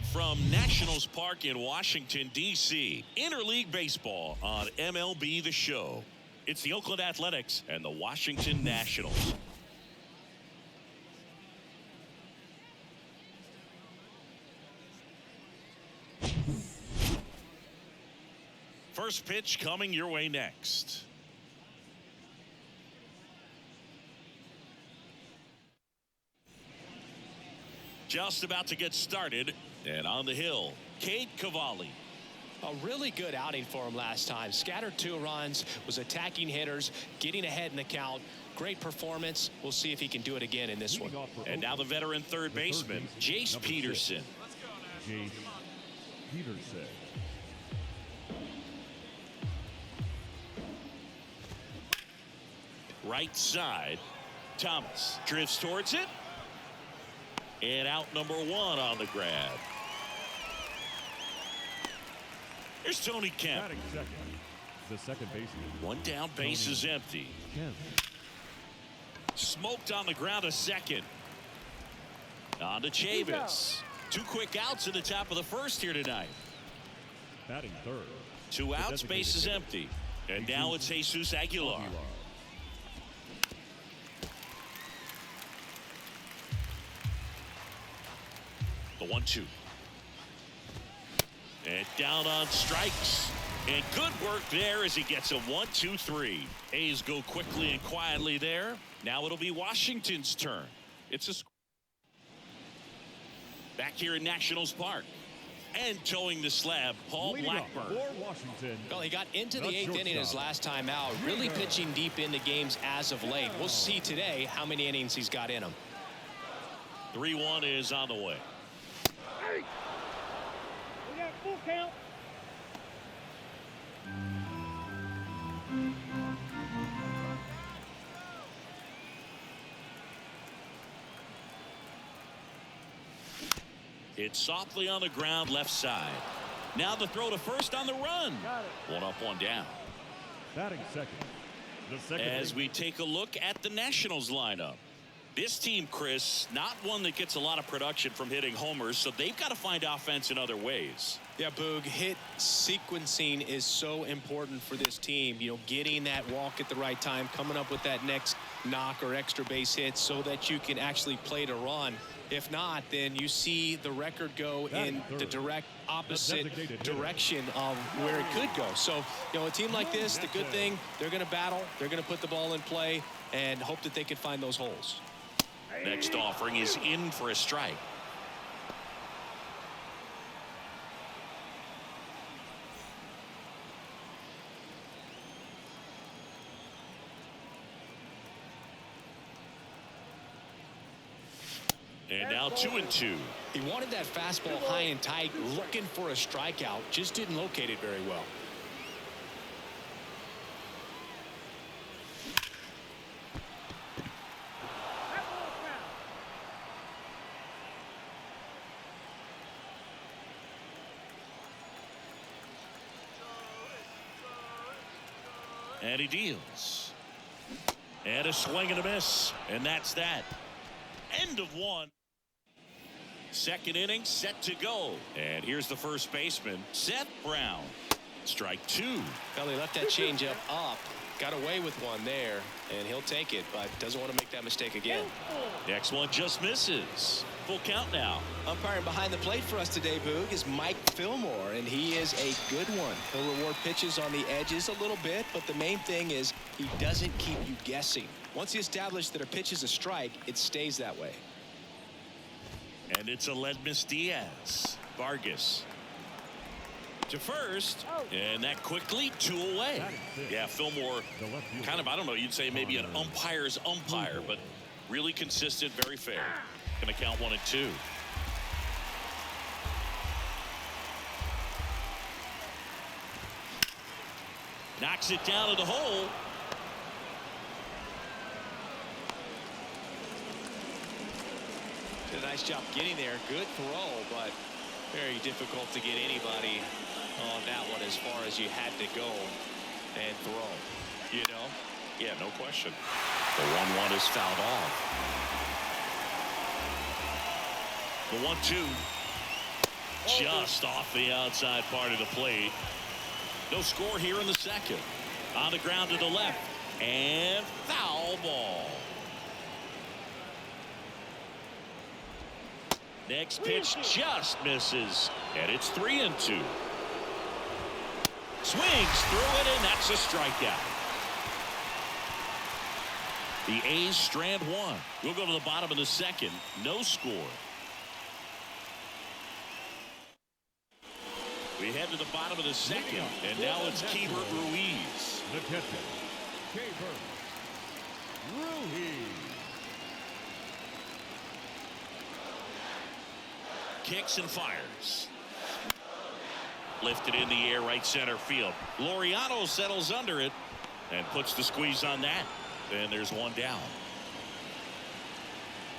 Live from Nationals Park in Washington, D.C. Interleague Baseball on MLB The Show. It's the Oakland Athletics and the Washington Nationals. First pitch coming your way next. Just about to get started, and on the hill, Cade Cavalli. A really good outing for him last time. Scattered 2 runs, was attacking hitters, getting ahead in the count. Great performance. We'll see if he can do it again in this one. And now the veteran third baseman, Jace Peterson. Jace Peterson. Right side, Thomas drifts towards it. And out number 1 on the grab. Here's Tony Kemp. The second baseman. 1 down, base is empty. Kemp. Smoked on the ground a second. On to Chavis. 2 quick outs in the top of the first here tonight. Batting third. 2 outs, base is empty. And now it's Jesus Aguilar. The 1-2. And down on strikes. And good work there as he gets a 1-2-3. A's go quickly and quietly there. Now it'll be Washington's turn. It's a back here in Nationals Park. And towing the slab, Paul Blackburn. For Washington. Well, he got into the 8th inning his last time out. Really pitching deep into games as of late. We'll see today how many innings he's got in him. 3-1 is on the way. We got full count. It's softly on the ground left side. Now the throw to first on the run. 1 up, 1 down. Batting second. The second As we take a look at the Nationals lineup. This team, Chris, not one that gets a lot of production from hitting homers, so they've got to find offense in other ways. Yeah, Boog, hit sequencing is so important for this team. You know, getting that walk at the right time, coming up with that next knock or extra base hit so that you can actually play to run. If not, then you see the record go in the direct opposite direction of where it could go. So, you know, a team like this, the good thing, they're going to battle, they're going to put the ball in play, and hope that they can find those holes. Next offering is in for a strike. And now 2-2. He wanted that fastball high and tight, looking for a strikeout, just didn't locate it very well. And he deals. And a swing and a miss. And that's that. End of 1. Second inning set to go. And here's the first baseman, Seth Brown. Strike 2. Well, he left that changeup up. Got away with one there, and he'll take it, but doesn't want to make that mistake again. Next one just misses. Full count now. Umpiring behind the plate for us today, Boog, is Mike Fillmore, and he is a good one. He'll reward pitches on the edges a little bit, but the main thing is he doesn't keep you guessing. Once you establish that a pitch is a strike, it stays that way. And it's a Ledmus Diaz. Vargas to first, and that quickly 2 away. Yeah, Fillmore, kind of, I don't know, you'd say maybe an umpire's umpire, but really consistent, very fair. Gonna count 1 and 2. Knocks it down to the hole. Did a nice job getting there. Good throw, but very difficult to get anybody on that one as far as you had to go and throw. You know? Yeah, no question. The 1-1 is fouled off. The 1-2. just off the outside part of the plate. No score here in the second. On the ground to the left. And foul ball. Next pitch just misses. And it's 3-2. Swings through it, and that's a strikeout. The A's strand one. We'll go to the bottom of the second. No score. We head to the bottom of the second, and now it's Cade Ruiz. The catcher, Cade Ruiz. Kicks and fires. Lifted in the air, right center field. Laureano settles under it and puts the squeeze on that. And there's one down.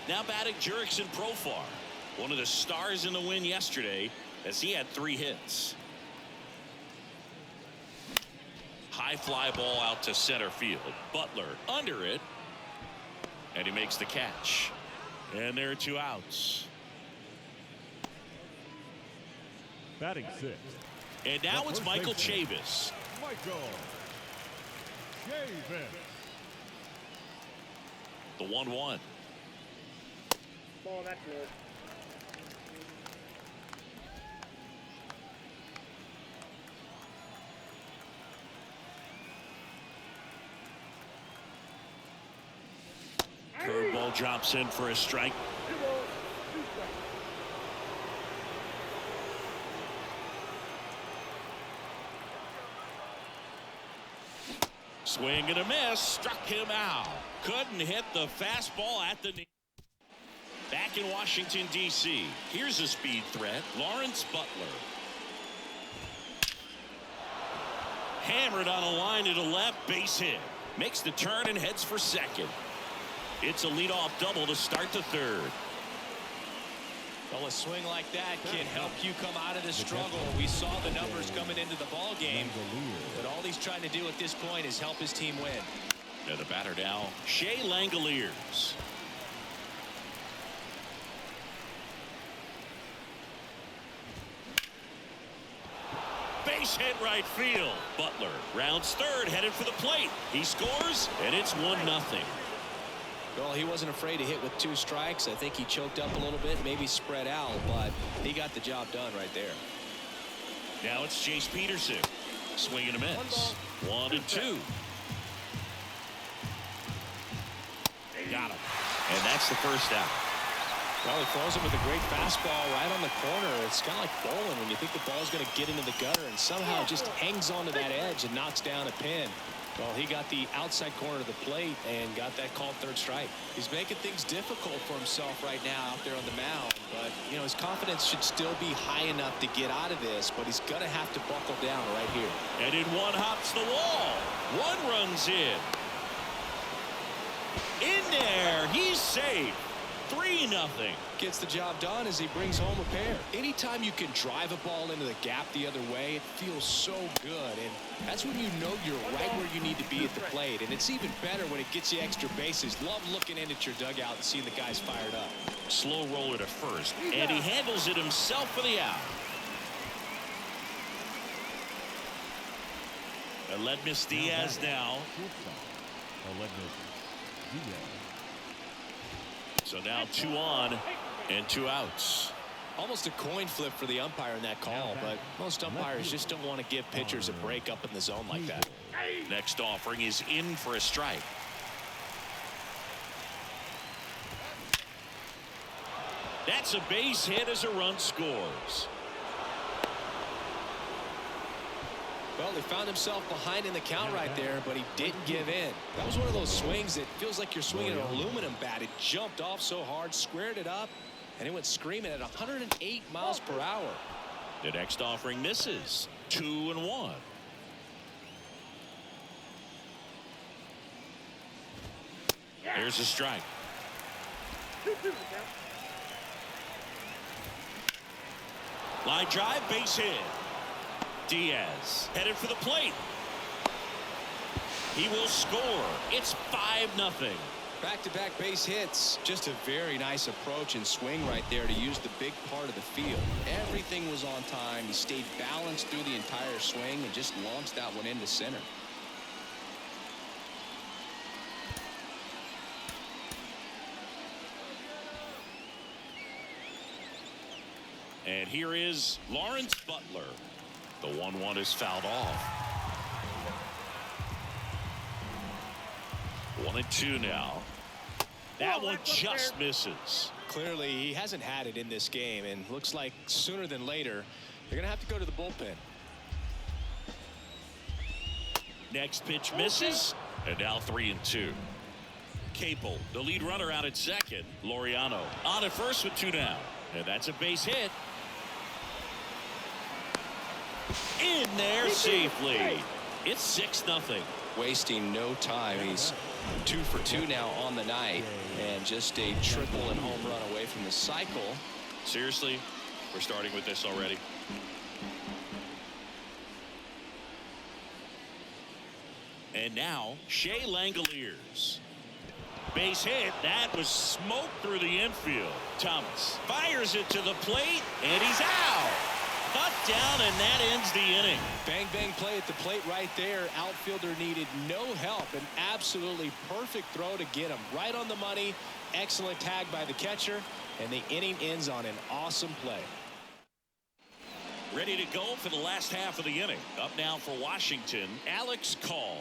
Now batting Jurickson Profar, one of the stars in the win yesterday, as he had 3 hits. High fly ball out to center field. Butler under it, and he makes the catch. And there are 2 outs. Batting 6th. And now it's Michael Chavis. Michael Chavis. The 1-1. Ball, that's good. Curveball drops in for a strike. 2 balls, 2 strikes. Swing and a miss. Struck him out. Couldn't hit the fastball at the knee. Back in Washington, D.C. Here's a speed threat. Lawrence Butler. Hammered on a line to the left. Base hit. Makes the turn and heads for second. It's a leadoff double to start the third. Well, a swing like that can help you come out of the struggle. We saw the numbers coming into the ball game, but all he's trying to do at this point is help his team win. And the batter now, Shea Langoliers. Base hit right field. Butler rounds third, headed for the plate. He scores, and it's 1-0. Well, he wasn't afraid to hit with 2 strikes. I think he choked up a little bit, maybe spread out, but he got the job done right there. Now it's Chase Peterson. Swing and a miss. 1-2. Got him. And that's the first out. Well, he throws him with a great fastball right on the corner. It's kind of like bowling when you think the ball's going to get into the gutter and somehow just hangs onto that edge and knocks down a pin. Well, he got the outside corner of the plate and got that called third strike. He's making things difficult for himself right now out there on the mound. But, you know, his confidence should still be high enough to get out of this, but he's going to have to buckle down right here. And in one hops the wall. One runs in. In there. He's safe. 3-0. Gets the job done as he brings home a pair. Anytime you can drive a ball into the gap the other way, it feels so good. And that's when you know you're right where you need to be at the plate. And it's even better when it gets you extra bases. Love looking in at your dugout and seeing the guys fired up. Slow roller to first. And he handles it himself for the out. Aledmys Diaz now. So now 2 on and 2 outs. Almost a coin flip for the umpire in that call, but most umpires just don't want to give pitchers a break up in the zone like that. Next offering is in for a strike. That's a base hit as a run scores. Well, he found himself behind in the count right there, but he didn't give in. That was one of those swings that feels like you're swinging an aluminum bat. It jumped off so hard, squared it up, and it went screaming at 108 miles per hour. The next offering misses. 2-1. Here's a strike. 2-2. Line drive, base hit. Diaz headed for the plate. He will score. It's 5-0. Back-to-back base hits. Just a very nice approach and swing right there to use the big part of the field. Everything was on time. He stayed balanced through the entire swing and just launched that one into center. And here is Lawrence Butler. The 1-1 is fouled off. 1-2 now. That one just misses. Clearly, he hasn't had it in this game, and looks like sooner than later, they're going to have to go to the bullpen. Next pitch misses, and now 3-2. Capel, the lead runner, out at second. Laureano on at first with 2 down, and that's a base hit. In there safely. It's 6-0. Wasting no time. He's 2 for 2 now on the night, and just a triple and home run away from the cycle. Seriously, we're starting with this already. And now Shea Langoliers. Base hit. That was smoke through the infield. Thomas fires it to the plate, and he's out. Cut down, and that ends the inning. Bang, bang play at the plate right there. Outfielder needed no help. An absolutely perfect throw to get him right on the money. Excellent tag by the catcher, and the inning ends on an awesome play. Ready to go for the last half of the inning. Up now for Washington, Alex Call.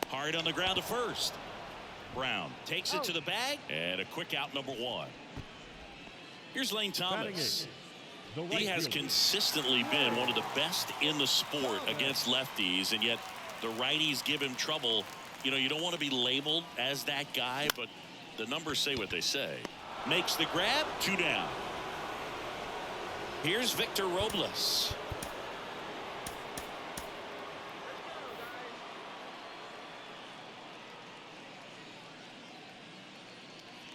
Hard on the ground to first. Brown takes it to the bag, and a quick out, number 1. Here's Lane Thomas. He has consistently been one of the best in the sport against lefties, and yet the righties give him trouble. You know, you don't want to be labeled as that guy, but the numbers say what they say. Makes the grab, 2 down. Here's Victor Robles.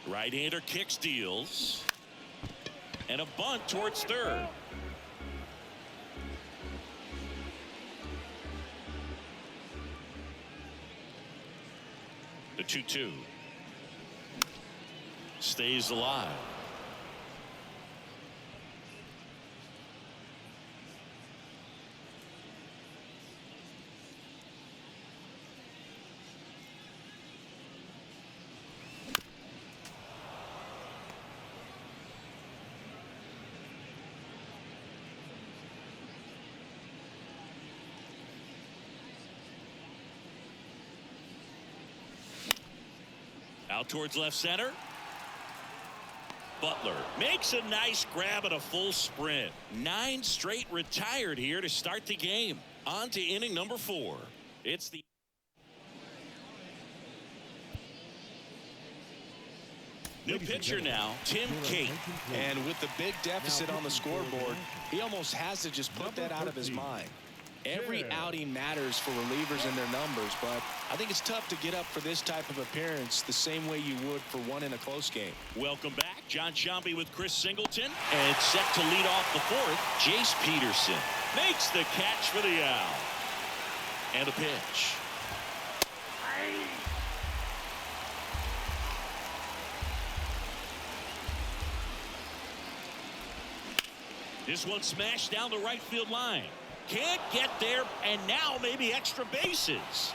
Right-hander kicks, deals, and a bunt towards third. The 2-2 stays alive. Out towards left center. Butler makes a nice grab at a full sprint. 9 straight retired here to start the game. On to inning number 4. It's the new pitcher now, Tim Cade. And with the big deficit on the scoreboard, he almost has to just put that out of his mind. Every outing matters for relievers and their numbers, but I think it's tough to get up for this type of appearance the same way you would for one in a close game. Welcome back. John Sciambi with Chris Singleton, and set to lead off the 4th. Jace Peterson makes the catch for the out. And a pitch. This one smashed down the right field line. Can't get there, and now maybe extra bases.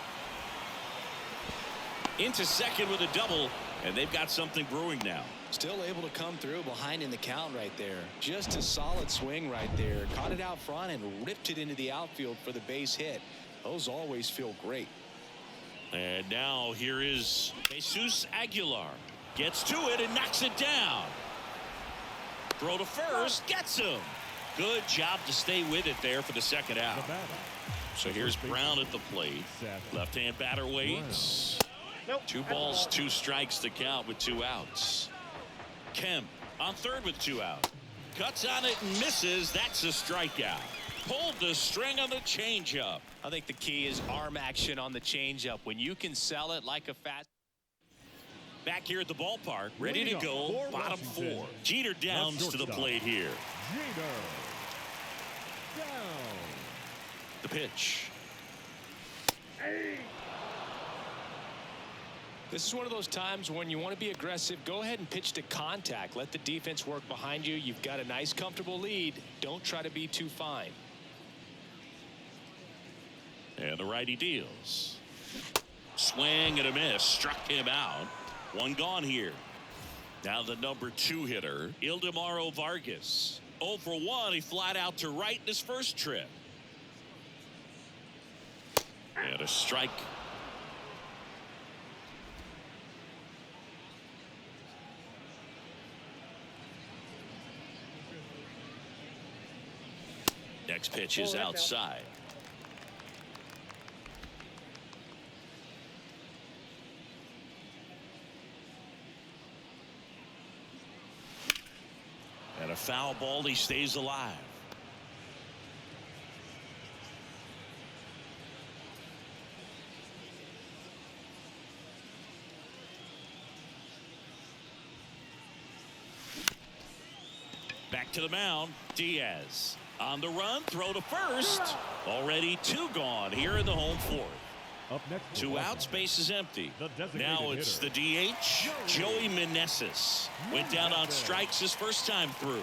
Into second with a double, and they've got something brewing now. Still able to come through behind in the count right there. Just a solid swing right there. Caught it out front and ripped it into the outfield for the base hit. Those always feel great. And now here is Jesus Aguilar. Gets to it and knocks it down. Throw to first, gets him. Good job to stay with it there for the second out. So here's Brown at the plate. Left-hand batter waits. 2 balls, 2 strikes to count with 2 outs. Kemp on third with 2 out. Cuts on it and misses. That's a strikeout. Pulled the string on the changeup. I think the key is arm action on the changeup. When you can sell it like a fast. Back here at the ballpark, ready to go, bottom 4. Jeter downs to the plate here. The pitch. This is one of those times when you want to be aggressive. Go ahead and pitch to contact. Let the defense work behind you. You've got a nice, comfortable lead. Don't try to be too fine. And the righty deals. Swing and a miss. Struck him out. One gone here. Now the number 2 hitter, Ildemaro Vargas. 0 for 1. He flied out to right in his first trip. And a strike. Next pitch is outside. And a foul ball. He stays alive. Back to the mound. Diaz on the run. Throw to first. Already 2 gone here in the home 4th. Up next, 2 outs, base is empty. The Now it's hitter, the DH, Joey Meneses. Went down on strikes his first time through.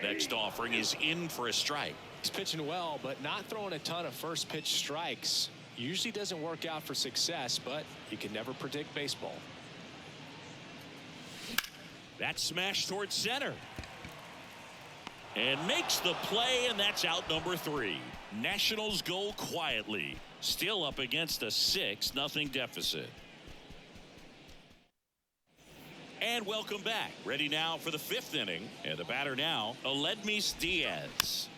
Next offering is in for a strike. He's pitching well, but not throwing a ton of first pitch strikes. Usually doesn't work out for success, but you can never predict baseball. That smash towards center. And makes the play, and that's out number 3. Nationals go quietly. Still up against a 6-0 deficit. And welcome back. Ready now for the 5th inning. And the batter now, Aledmys Diaz.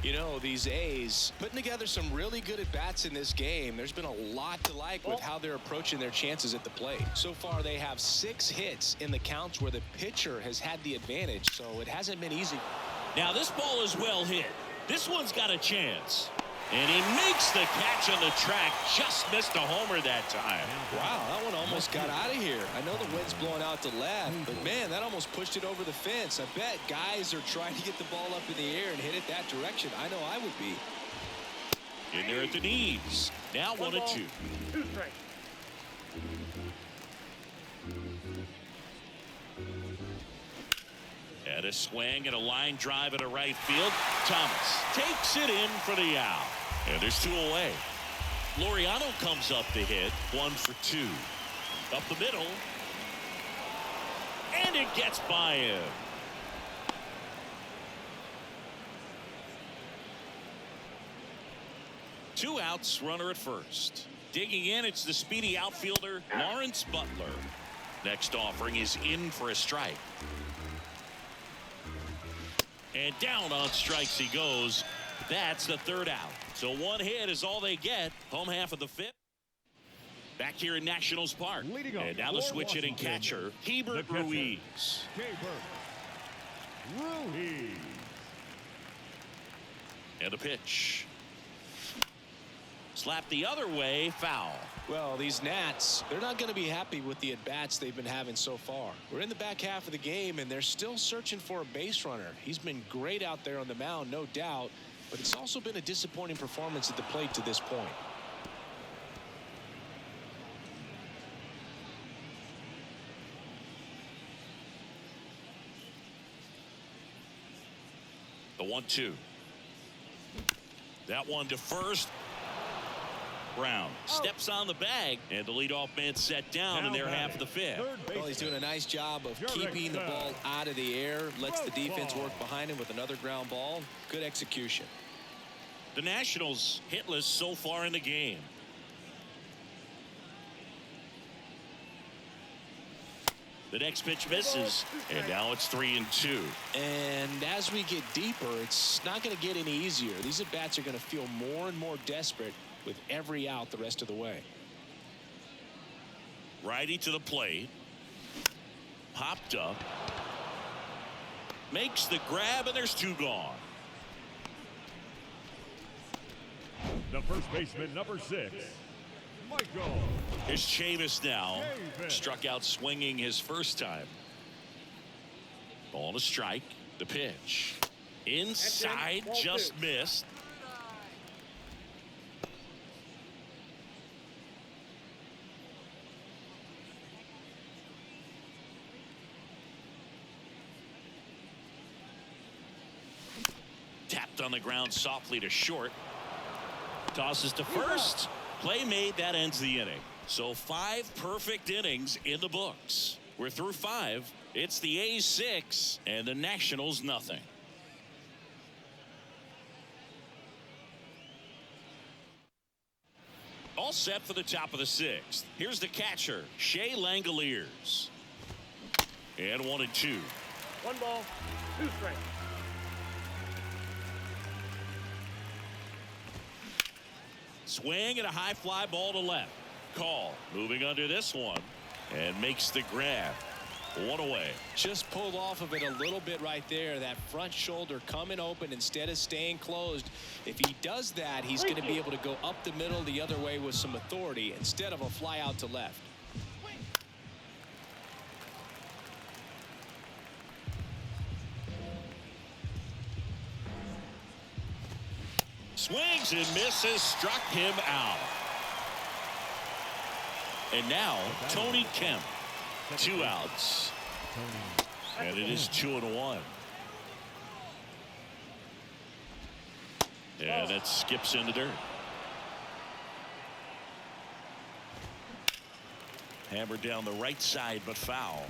You know, these A's putting together some really good at-bats in this game. There's been a lot to like with how they're approaching their chances at the plate. So far, they have 6 hits in the counts where the pitcher has had the advantage, so it hasn't been easy. Now, this ball is well hit. This one's got a chance. And he makes the catch on the track. Just missed a homer that time. Wow, that one almost got out of here. I know the wind's blowing out to left, but man, that almost pushed it over the fence. I bet guys are trying to get the ball up in the air and hit it that direction. I know I would be. In there at the knees. Now 1-2. 2 strikes. And a swing and a line drive into right field. Thomas takes it in for the out. And there's 2 away. Laureano comes up to hit. 1 for 2. Up the middle. And it gets by him. Two outs, runner at first. Digging in, it's the speedy outfielder, Lawrence Butler. Next offering is in for a strike. And down on strikes he goes. That's the 3rd out. So 1 hit is all they get. Home half of the 5th. Back here in Nationals Park. And now the switch hitting catcher, Hebert Ruiz. Ruiz. And a pitch. Slap the other way, foul. Well, these Nats, they're not going to be happy with the at-bats they've been having so far. We're in the back half of the game, and they're still searching for a base runner. He's been great out there on the mound, no doubt, but it's also been a disappointing performance at the plate to this point. The 1-2. That one to first. Brown steps on the bag, and the leadoff man set down in their half of the 5th. Well, he's doing a nice job of keeping the ball out of the air, lets the defense work behind him with another ground ball. Good execution. The Nationals hitless so far in the game. The next pitch misses, and now it's 3-2. And as we get deeper, it's not going to get any easier. These at-bats are going to feel more and more desperate with every out the rest of the way. Righty to the plate. Popped up. Makes the grab, and there's 2 gone. The first baseman, number 6, Michael. Here's Chavis now. Struck out swinging his first time. Ball to strike. The pitch. Inside, just missed. Tapped on the ground softly to short. Tosses to first. Play made. That ends the inning. So 5 perfect innings in the books. We're through 5. It's the A's 6 and the Nationals nothing. All set for the top of the 6th. Here's the catcher, Shea Langoliers. And 1-2. 1 ball, 2 strikes. Swing and a high fly ball to left. Call. Moving under this one. And makes the grab. 1 away. Just pulled off of it a little bit right there. That front shoulder coming open instead of staying closed. If he does that, he's going to be able to go up the middle the other way with some authority instead of a fly out to left. Swings and misses. Struck him out. And now Tony Kemp. 2 outs. And it is 2-1. Yeah, that skips in the dirt. Hammered down the right side, but foul.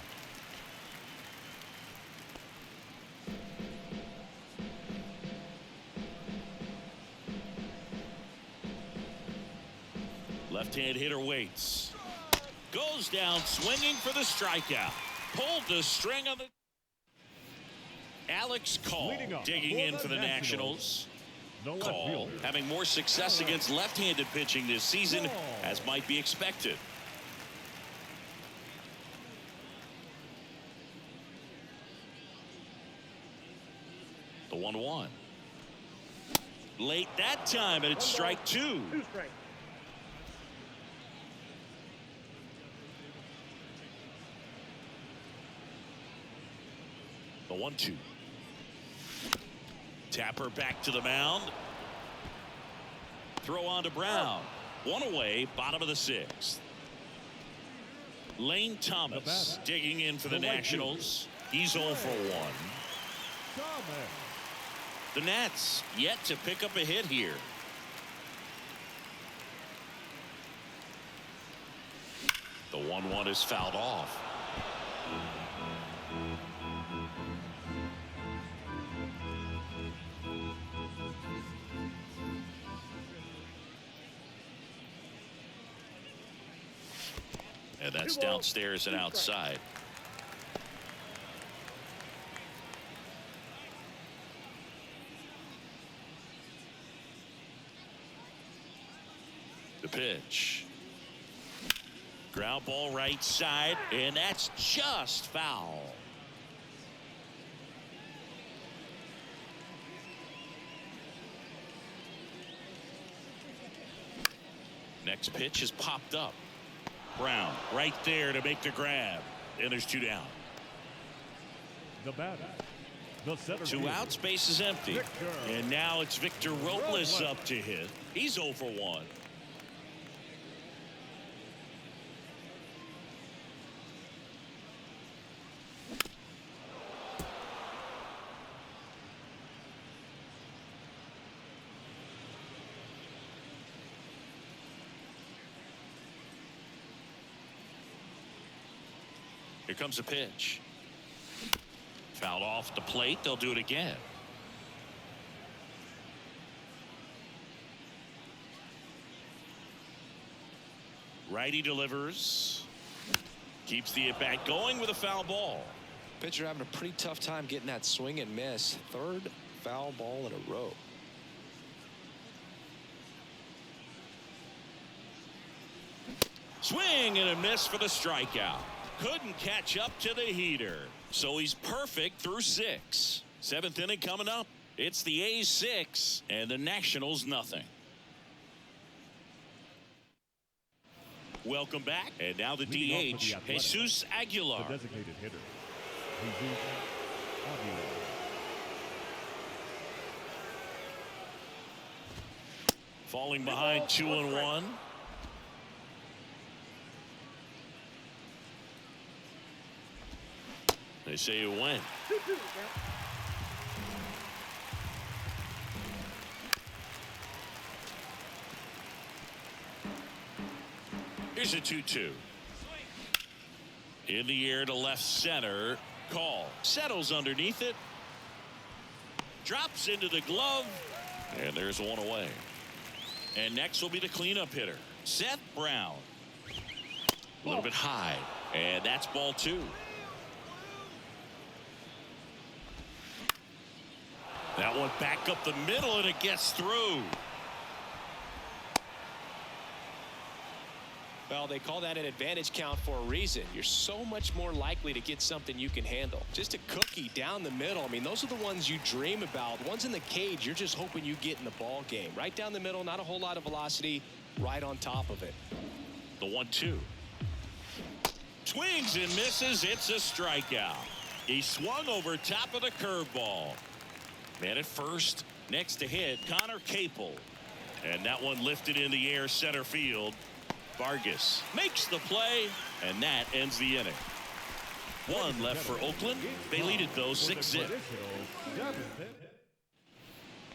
Left-hand hitter waits. Goes down swinging for the strikeout. Pulled the string on the... Alex Call digging in for the Nationals. Call having more success against left-handed pitching this season, as might be expected. The 1-1. Late that time, and it's strike 2. 2 strikes. The 1-2. Tapper back to the mound. Throw on to Brown. 1 away, bottom of the 6th. Lane Thomas digging in for the Nationals. He's 0 for 1. The Nats yet to pick up a hit here. The 1-1 is fouled off. And that's downstairs and outside. The pitch. Ground ball right side, and that's just foul. Next pitch is popped up. Brown right there to make the grab, and there's 2 down. The batter, the center 2 outs, base is empty. And now it's Victor Robles up to hit. He's 0 for 1. Here comes a pitch. Fouled off the plate. They'll do it again. Righty delivers. Keeps the at-bat going with a foul ball. Pitcher having a pretty tough time getting that swing and miss. 3rd foul ball in a row. Swing and a miss for the strikeout. Couldn't catch up to the heater. So he's perfect through 6. 7th inning coming up. It's the A's 6 and the Nationals nothing. Welcome back. And now the DH, Jesus Aguilar. The designated hitter, Falling behind 2-1. They say it went. Here's a 2-2. In the air to left center. Call. Settles underneath it. Drops into the glove. And there's one away. And next will be the cleanup hitter, Seth Brown. A little bit high. And that's ball 2. That one back up the middle, and it gets through. Well, they call that an advantage count for a reason. You're so much more likely to get something you can handle. Just a cookie down the middle. I mean, those are the ones you dream about. The ones in the cage, you're just hoping you get in the ball game. Right down the middle, not a whole lot of velocity, right on top of it. The 1-2. Swings and misses. It's a strikeout. He swung over top of the curveball. Man at first, next to hit, Connor Capel. And that one lifted in the air center field. Vargas makes the play, and that ends the inning. 1 left for Oakland. They lead it, though, 6-0.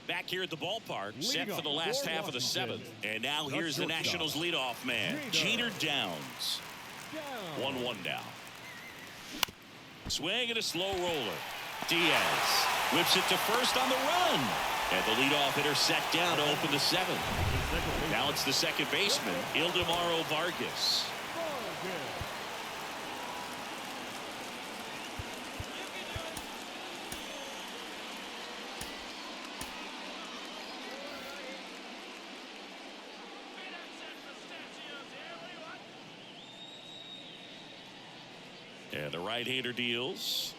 Back here at the ballpark, set for the last half of the 7th. And now here's the Nationals leadoff man, Jeter Downs. 1-1 down. Swing and a slow roller. Diaz whips it to first on the run. And the leadoff hitter set down to open the 7th. Now it's the second baseman, Ildemaro Vargas. And the right-hander deals.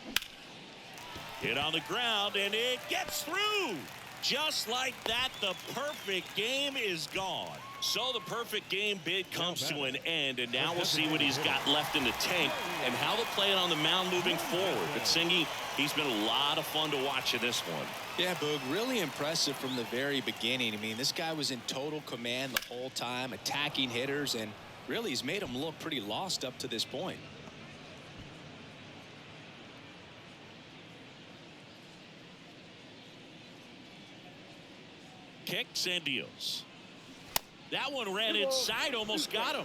Hit on the ground, and it gets through. Just like that, the perfect game is gone. So the perfect game bid comes to an end, and now we'll see what he's got left in the tank and how they'll play it on the mound moving forward. But Singy, he's been a lot of fun to watch in this one. Yeah, Boog, really impressive from the very beginning. I mean, this guy was in total command the whole time, attacking hitters, and really he's made them look pretty lost up to this point. Kicks and deals. That one ran inside, almost got him.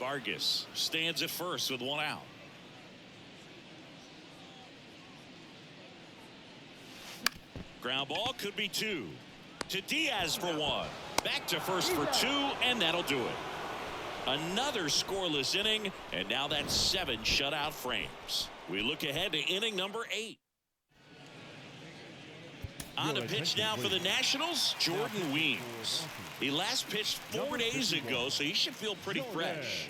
Vargas stands at first with 1 out. Ground ball could be 2. To Diaz for 1. Back to first for 2, and that'll do it. Another scoreless inning, and now that's 7 shutout frames. We look ahead to inning number 8. On the pitch now for the Nationals, Jordan Weems. He last pitched 4 days ago, so he should feel pretty fresh.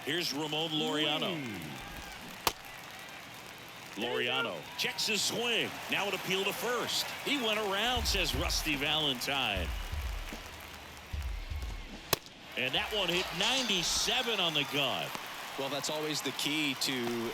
Here's Ramon Laureano. Laureano checks his swing. Now an appeal to first. He went around, says Rusty Valentine. And that one hit 97 on the gun. Well, that's always the key to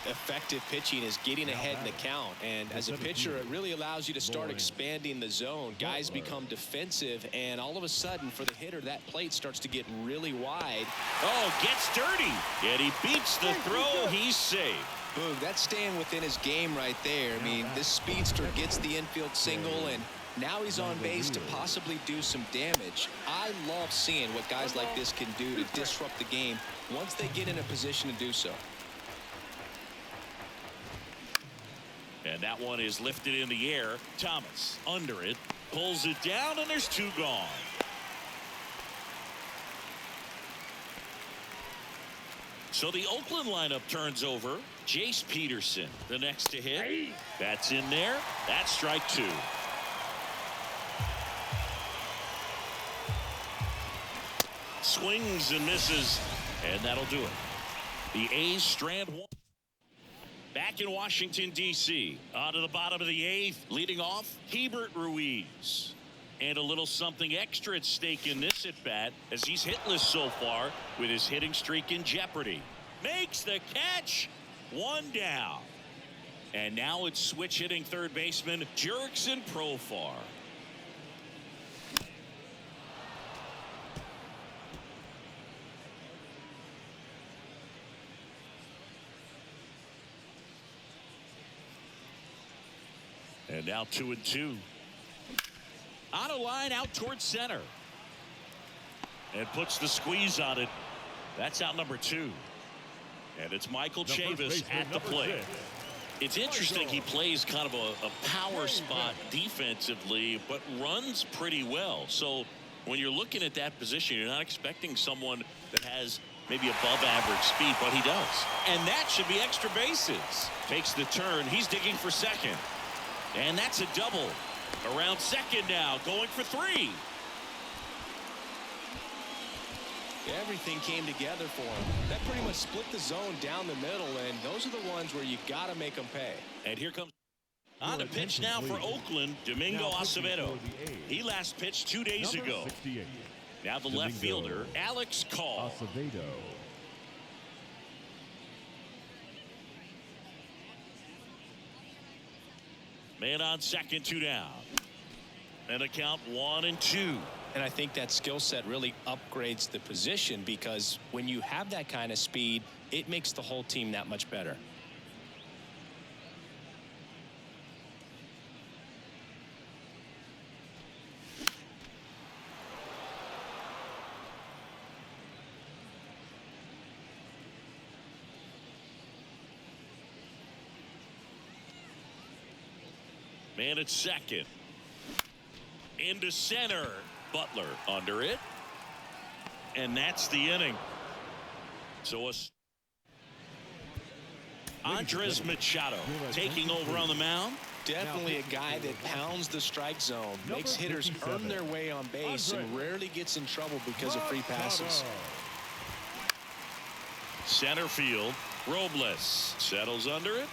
effective pitching, is getting ahead in the count. And as a pitcher, it really allows you to start expanding the zone. Guys become defensive, and all of a sudden, for the hitter, that plate starts to get really wide. Oh, gets dirty. And he beats the throw. He's safe. Boog, that's staying within his game right there. I mean, this speedster gets the infield single, and now he's on base to possibly do some damage. I love seeing what guys like this can do to disrupt the game once they get in a position to do so. And that one is lifted in the air. Thomas under it, pulls it down, and there's 2 gone. So the Oakland lineup turns over. Jace Peterson, the next to hit. That's in there. That's strike 2. Swings and misses, and that'll do it. The A's strand 1. Back in Washington, D.C. On to the bottom of the 8th. Leading off, Hebert Ruiz. And a little something extra at stake in this at-bat, as he's hitless so far with his hitting streak in jeopardy. makes the catch. One down. And now it's switch hitting third baseman Jurickson Profar. And now 2-2. On a line out towards center. And puts the squeeze on it. That's out number 2. And it's Michael Chavis at the plate. It's interesting he plays kind of a power spot defensively, but runs pretty well. So when you're looking at that position, you're not expecting someone that has maybe above average speed, but he does. And that should be extra bases. Takes the turn. He's digging for second. And that's a double. Around second now, going for 3. Everything came together for him. That pretty much split the zone down the middle, and those are the ones where you got to make them pay. And here comes on the pitch now for Oakland, Domingo Acevedo. He last pitched 2 days ago. Now the left fielder, Alex Call. Acevedo. Man on second, 2 down. And a count 1-2. And I think that skill set really upgrades the position, because when you have that kind of speed, it makes the whole team that much better. Man at second. Into center. Butler under it. And that's the inning. So Andres Machado taking over on the mound. Definitely a guy that pounds the strike zone, makes hitters earn their way on base, and rarely gets in trouble because of free passes. Center field. Robles settles under it.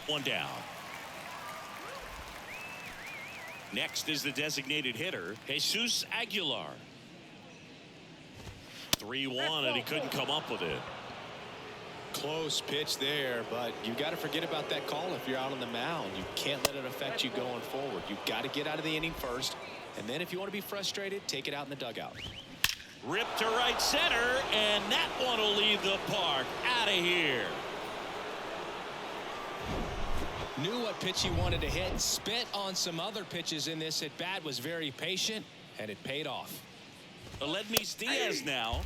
1 down. Next is the designated hitter, Jesus Aguilar. 3-1, and he couldn't come up with it. Close pitch there, but you got to forget about that call if you're out on the mound. You can't let it affect you going forward. You've got to get out of the inning first, and then if you want to be frustrated, take it out in the dugout. Ripped to right center, and that one will leave the park. Out of here. Knew what pitch he wanted to hit, spit on some other pitches in this at bat, was very patient, and it paid off. Aledmys Diaz now.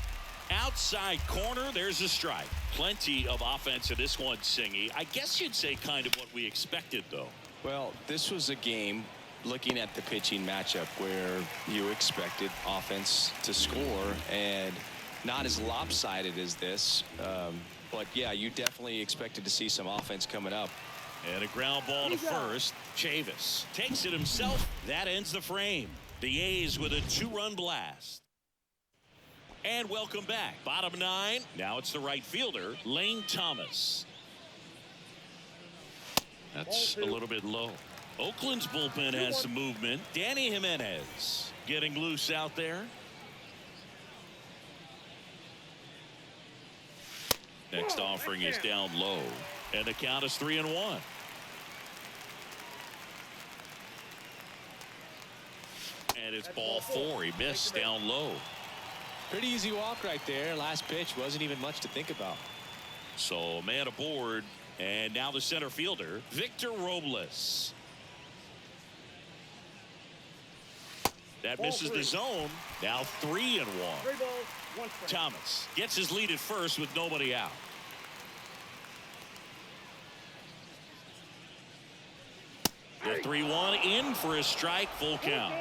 Outside corner, there's a strike. Plenty of offense in this one, Singy. I guess you'd say kind of what we expected, though. Well, this was a game, looking at the pitching matchup, where you expected offense to score, and not as lopsided as this. But, yeah, you definitely expected to see some offense coming up. And a ground ball to first. Chavis takes it himself. That ends the frame. The A's with a 2-run blast. And welcome back. Bottom 9. Now it's the right fielder, Lane Thomas. That's a little bit low. Oakland's bullpen has some movement. Danny Jimenez getting loose out there. Next offering is down low. And the count is 3-1. And it's ball 4. He missed down low. Pretty easy walk right there. Last pitch wasn't even much to think about. So man aboard. And now the center fielder, Victor Robles. That misses the zone. Now 3-1. Thomas gets his lead at first with nobody out. The 3-1 in for a strike, full count.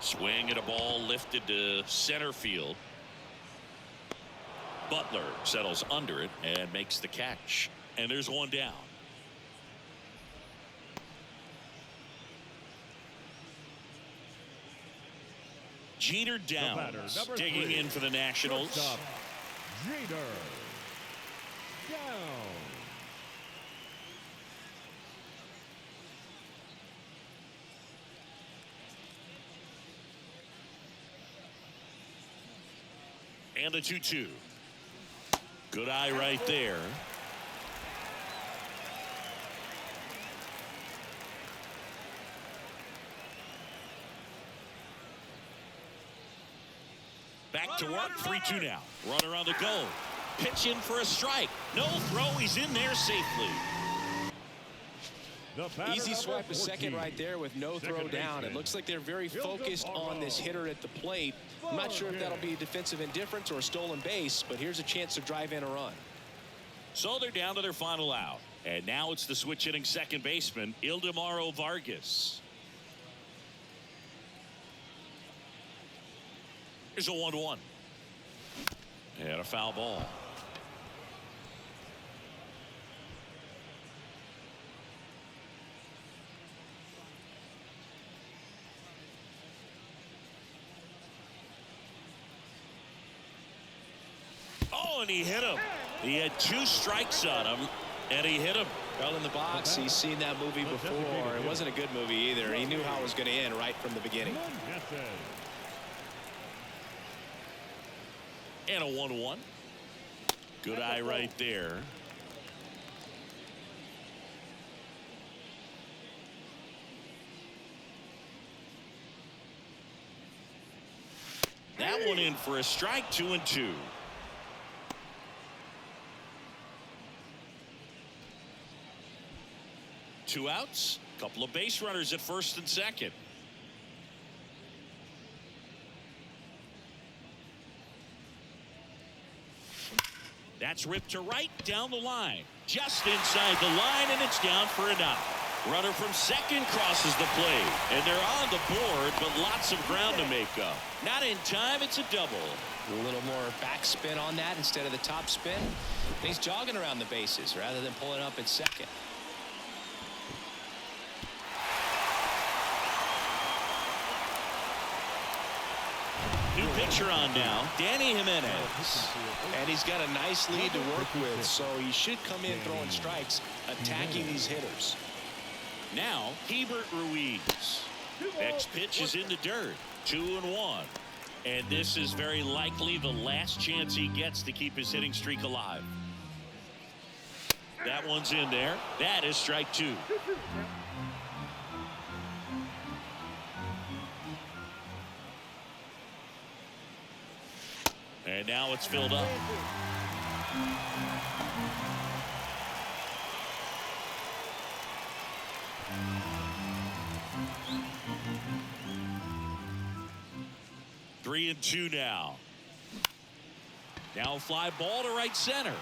Swing at a ball lifted to center field. Butler settles under it and makes the catch. And there's 1 down. Jeter Downs digging in for the Nationals. Jeter Downs. And the 2-2. Good eye right there. Back to work. 3-2 now. Runner on the go. Pitch in for a strike. No throw. He's in there safely. Easy swipe a second right there with no throw down. It looks like they're very focused on this hitter at the plate. I'm not sure if that'll be defensive indifference or a stolen base, but here's a chance to drive in a run. So they're down to their final out. And now it's the switch hitting second baseman, Ildemaro Vargas. Here's a 1-1. And a foul ball. Oh, and he hit him. He had 2 strikes on him, and he hit him. Well, in the box, he's seen that movie before. It wasn't a good movie either. He knew how it was going to end right from the beginning. And a 1-1. Good eye right there. That one in for a strike. 2-2. Two outs. Couple of base runners at first and second. That's ripped to right down the line. Just inside the line, and it's down for a knock. Runner from second crosses the plate, and they're on the board, but lots of ground to make up. Not in time. It's a double. A little more backspin on that instead of the top spin. And he's jogging around the bases rather than pulling up at second. New pitcher on now, Danny Jimenez. And he's got a nice lead to work with, so he should come in throwing strikes, attacking these hitters. Now, Hebert Ruiz. Next pitch is in the dirt. 2-1. And this is very likely the last chance he gets to keep his hitting streak alive. That one's in there. That is strike 2. And now it's filled up. Three and 2 now. Now fly ball to right center.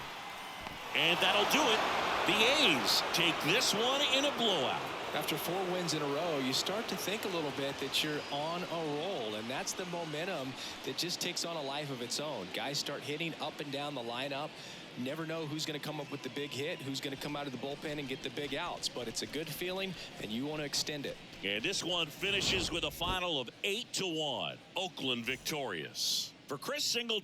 And that'll do it. The A's take this one in a blowout. After 4 wins in a row, you start to think a little bit that you're on a roll, and that's the momentum that just takes on a life of its own. Guys start hitting up and down the lineup. Never know who's going to come up with the big hit, who's going to come out of the bullpen and get the big outs, but it's a good feeling, and you want to extend it. And this one finishes with a final of 8-1. Oakland victorious. For Chris Singleton.